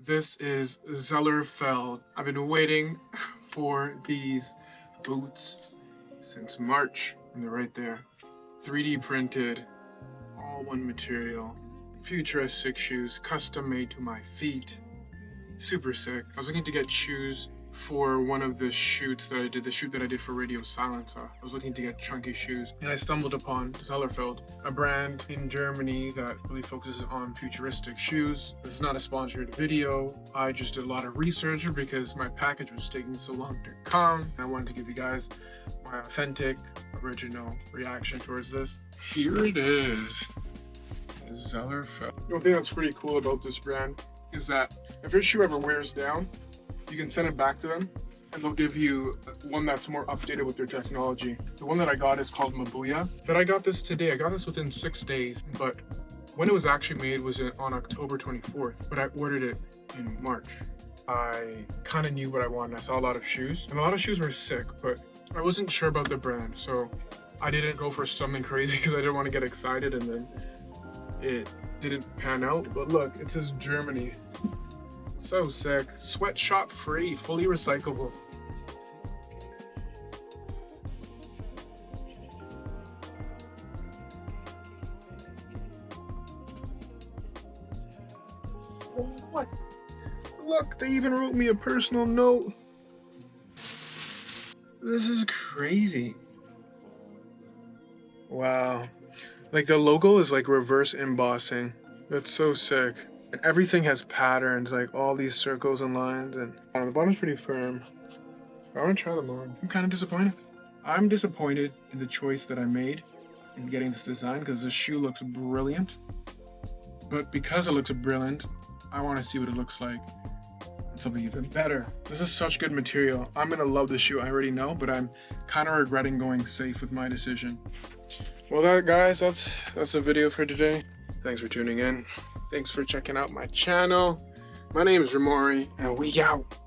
This is Zellerfeld. I've been waiting for these boots since March, and they're right there. 3D printed, all one material, futuristic shoes, custom made to my feet. Super sick. I was looking to get shoes for one of the shoots that I did, the shoot that I did for Radio Silence. I was looking to get chunky shoes, and I stumbled upon Zellerfeld, a brand in Germany that really focuses on futuristic shoes. This is not a sponsored video. I just did a lot of research because my package was taking so long to come. I wanted to give you guys my authentic, original reaction towards this. Here it is. Zellerfeld. The thing that's pretty cool about this brand is that if your shoe ever wears down, you can send it back to them and they'll give you one that's more updated with their technology. The one that I got is called Mabuya. That I got this today. I got this within 6 days, but when it was actually made was on October 24th, but I ordered it in March. I kind of knew what I wanted. I saw a lot of shoes, and a lot of shoes were sick, but I wasn't sure about the brand, so I didn't go for something crazy because I didn't want to get excited and then it didn't pan out. But look, it says Germany. So sick. Sweatshop free, fully recyclable. Oh, what? Look, they even wrote me a personal note. This is crazy. Wow. Like the logo is like reverse embossing. That's so sick. And everything has patterns, like all these circles and lines, and the bottom's pretty firm. I want to try them on. I'm kind of disappointed. I'm disappointed in the choice that I made in getting this design because this shoe looks brilliant. But because it looks brilliant, I want to see what it looks like and something even better. This is such good material. I'm gonna love this shoe, I already know, but I'm kind of regretting going safe with my decision. Well, guys, that's the video for today. Thanks for tuning in. Thanks for checking out my channel. My name is Remmorii, and we out.